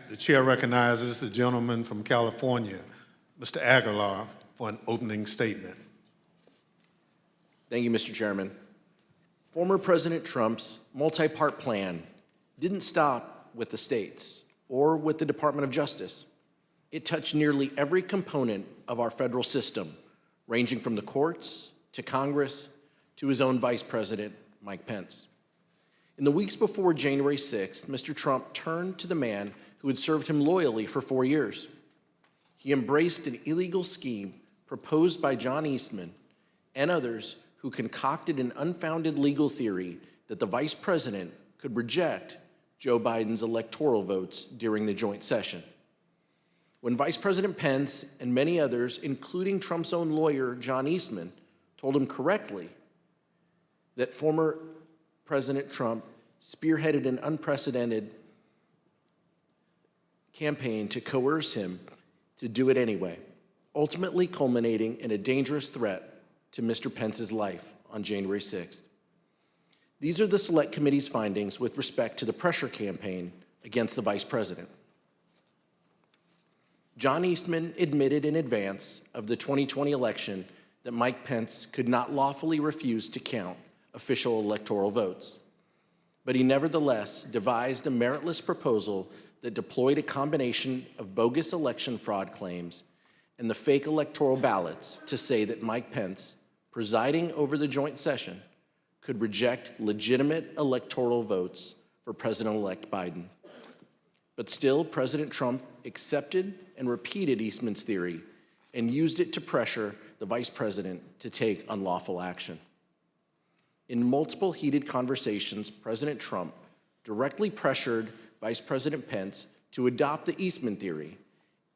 The chair recognizes the gentleman from California, Mr. Aguilar, for an opening statement. Thank you, Mr. Chairman. Former President Trump's multi-part plan didn't stop with the states or with the Department of Justice. It touched nearly every component of our federal system, ranging from the courts to Congress to his own Vice President, Mike Pence. In the weeks before January 6th, Mr. Trump turned to the man who had served him loyally for 4 years. He embraced an illegal scheme proposed by John Eastman and others who concocted an unfounded legal theory that the vice president could reject Joe Biden's electoral votes during the joint session. When Vice President Pence and many others, including Trump's own lawyer, John Eastman, told him correctly that former President Trump spearheaded an unprecedented campaign to coerce him to do it anyway, ultimately culminating in a dangerous threat to Mr. Pence's life on January 6th. These are the Select Committee's findings with respect to the pressure campaign against the Vice President. John Eastman admitted in advance of the 2020 election that Mike Pence could not lawfully refuse to count official electoral votes. But he nevertheless devised a meritless proposal that deployed a combination of bogus election fraud claims and the fake electoral ballots to say that Mike Pence, presiding over the joint session, could reject legitimate electoral votes for President-elect Biden. But still, President Trump accepted and repeated Eastman's theory and used it to pressure the vice president to take unlawful action. In multiple heated conversations, President Trump directly pressured Vice President Pence to adopt the Eastman theory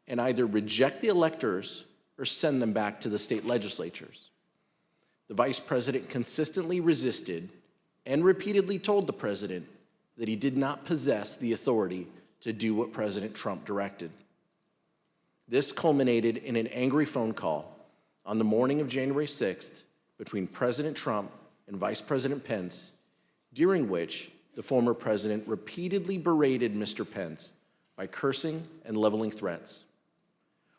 and either reject the electors or send them back to the state legislatures. The vice president consistently resisted and repeatedly told the president that he did not possess the authority to do what President Trump directed. This culminated in an angry phone call on the morning of January 6th between President Trump and Vice President Pence, during which the former president repeatedly berated Mr. Pence by cursing and leveling threats.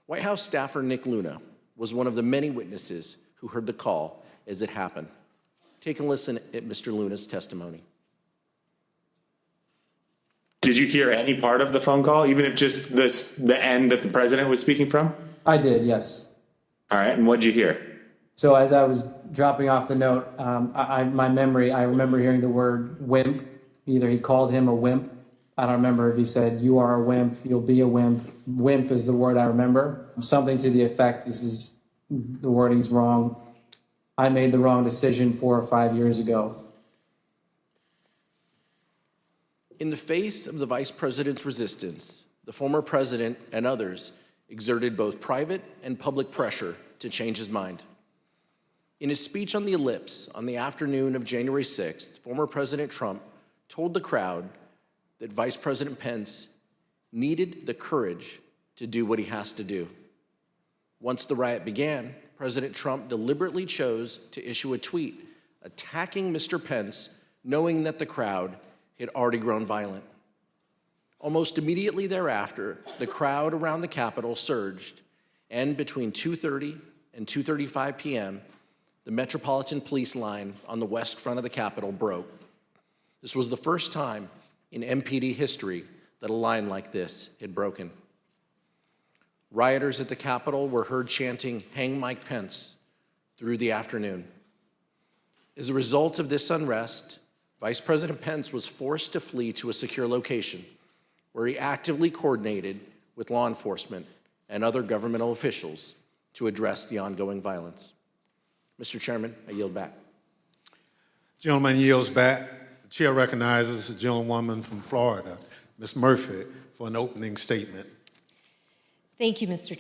White House staffer Nick Luna was one of the many witnesses who heard the call as it happened. Take a listen at Mr. Luna's testimony. Did you hear any part of the phone call, even if just the end that the president was speaking from? I did, yes. All right, and what'd you hear? So as I was dropping off the note, I remember hearing the word wimp. Either he called him a wimp. I don't remember if he said, "You are a wimp, you'll be a wimp." Wimp is the word I remember. Something to the effect, the wording's wrong. I made the wrong decision 4 or 5 years ago. In the face of the vice president's resistance, the former president and others exerted both private and public pressure to change his mind. In his speech on the Ellipse on the afternoon of January 6th, former President Trump told the crowd that Vice President Pence needed the courage to do what he has to do. Once the riot began, President Trump deliberately chose to issue a tweet attacking Mr. Pence, knowing that the crowd had already grown violent. Almost immediately thereafter, the crowd around the Capitol surged, and between 2:30 and 2:35 p.m., the Metropolitan Police line on the west front of the Capitol broke. This was the first time in MPD history that a line like this had broken. Rioters at the Capitol were heard chanting, "Hang Mike Pence," through the afternoon. As a result of this unrest, Vice President Pence was forced to flee to a secure location where he actively coordinated with law enforcement and other governmental officials to address the ongoing violence. Mr. Chairman, I yield back. Gentleman yields back. The chair recognizes the gentlewoman from Florida, Ms. Murphy, for an opening statement. Thank you, Mr. Chairman.